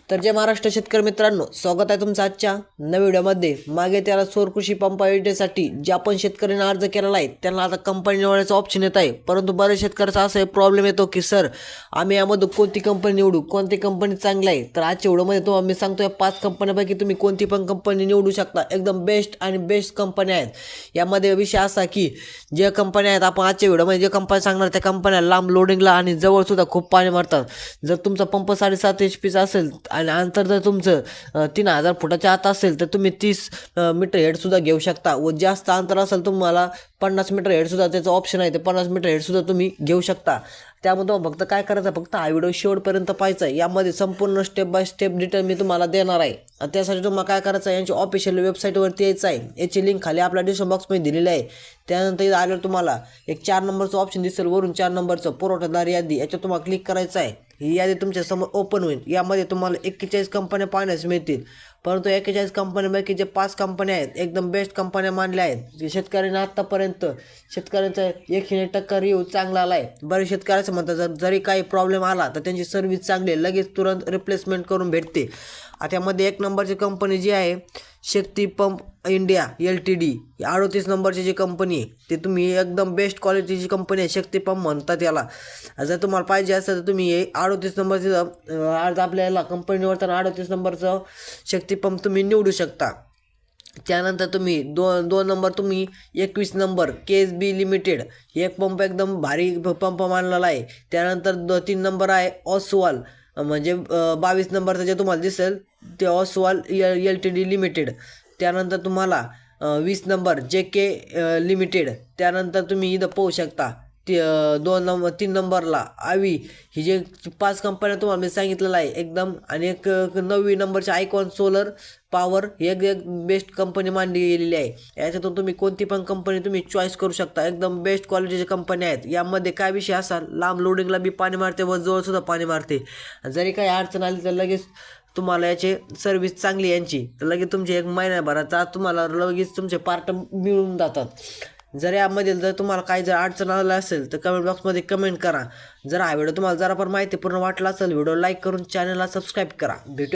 तर जय महाराष्ट्र शेतकरी मित्रांनो, स्वागत आहे तुमचं आजच्या नव्या व्हिडिओमध्ये। मागे त्याला सौर कृषी पंप योजनेसाठी जे आपण शेतकऱ्यांनी अर्ज केलेला आहे त्यांना आता कंपनी निवडायचा ऑप्शन येत आहे, परंतु बऱ्याच शेतकऱ्याचा असा प्रॉब्लेम येतो की सर आम्ही यामध्ये कोणती कंपनी निवडू, कोणती कंपनी चांगली आहे। तर आजच्या व्हिडिओमध्ये तुम्हाला मी सांगतोय 5 कंपन्यांपैकी तुम्ही कोणती पण कंपनी निवडू शकता। एकदम बेस्ट आणि बेस्ट कंपन्या आहेत। यामध्ये विषय असा की जे कंपन्या आहेत आपण आजच्या व्हिडिओमध्ये जे कंपनी सांगणार त्या कंपन्या लांब लोडिंगला आणि जवळ सुद्धा खूप पाणी मारतात। जर तुमचा पंप 7.5 HP असेल आणि अंतर जर तुमचं 3000 फुटाच्या आत असेल तर तुम्ही 30 मीटर हेडसुद्धा घेऊ शकता, व जास्त अंतर असेल तुम्हाला 50 मीटर हेडसुद्धा त्याचं ऑप्शन आहे, ते 50 मीटर हेडसुद्धा तुम्ही घेऊ शकता। त्यामध्ये फक्त काय करायचं, फक्त हा व्हिडिओ शेवटपर्यंत पाहायचा आहे। यामध्ये संपूर्ण स्टेप बाय स्टेप डिटेल मी तुम्हाला देणार आहे। त्यासाठी तुम्हाला काय करायचं आहे, यांची ऑफिशियल वेबसाईटवरती यायचं आहे। याची लिंक खाली आपल्या डिस्क्रिप्शन बॉक्समध्ये दिलेली आहे। त्यानंतर इथं आल्यावर तुम्हाला एक 4 नंबरचं ऑप्शन दिसेल, वरून 4 नंबरचं पुरवठादार यादी, याच्यावर तुम्हाला क्लिक करायचं आहे। ही यादी तुमच्या समोर ओपन होईल। यामध्ये तुम्हाला 41 कंपन्या पाहण्यास मिळतील, परंतु 41 कंपन्यांपैकी जे 5 कंपन्या आहेत एकदम बेस्ट कंपन्या मानल्या आहेत। शेतकऱ्यांना आत्तापर्यंत शेतकऱ्यांचा 100% रिव्ह्यू चांगला आला आहे। बरेच शेतकऱ्याचं म्हणतात जरी काही प्रॉब्लेम आला तर त्यांची सर्व्हिस चांगली आहे, लगेच तुरंत रिप्लेसमेंट करून भेटते। आता यामध्ये 1 नंबरची कंपनी जी आहे शक्ती पंप इंडिया LTD, 38 नंबरची जी कंपनी आहे ते तुम्ही एकदम बेस्ट क्वालिटीची कंपनी आहे, शक्ती पंप म्हणतात याला। जर तुम्हाला पाहिजे असेल तर तुम्ही 38 नंबरचं आज आपल्याला कंपनी निवडताना 38 नंबरचं शक्ती पंप तुम्ही निवडू शकता। त्यानंतर तुम्ही दोन नंबर तुम्ही 21 नंबर KSB लिमिटेड, एक पंप एकदम भारी पंप मानलेला आहे। त्यानंतर 3 नंबर आहे ऑसवाल, म्हणजे 22 नंबरचं जे तुम्हाला दिसेल ते ऑसवाल LTD लिमिटेड। त्यानंतर तुम्हाला 20 नंबर JK लिमिटेड। त्यानंतर तुम्ही इथं पाहू शकता 3 नंबरला आवी। ही जे 5 कंपन्या तुम्हाला मी सांगितलेलं आहे एकदम, आणि एक 9वी नंबरची आयकॉन सोलर पॉवर ही एक बेस्ट कंपनी मानली गेलेली आहे। याच्यातून तुम्ही कोणती पण कंपनी तुम्ही चॉईस करू शकता। एकदम बेस्ट क्वालिटीच्या कंपन्या आहेत। यामध्ये काय विषय असा, लांब लोडिंगला बी पाणी मारते व जवळसुद्धा पाणी मारते। जरी काही अडचण आली तर लगेच तुम्हाला याची सर्व्हिस चांगली यांची, तर लगेच तुमचे 1 महिन्याभराचा तुम्हाला लगेच तुमचे पार्ट मिळून जातात। जर यामध्ये जर तुम्हाला काही जर अडचण आलं असेल तर कमेंट बॉक्समध्ये कमेंट करा। जर हा व्हिडिओ तुम्हाला जरा पण माहितीपूर्ण वाटला असेल, व्हिडिओ लाईक करून चॅनलला सबस्क्राईब करा। भेटू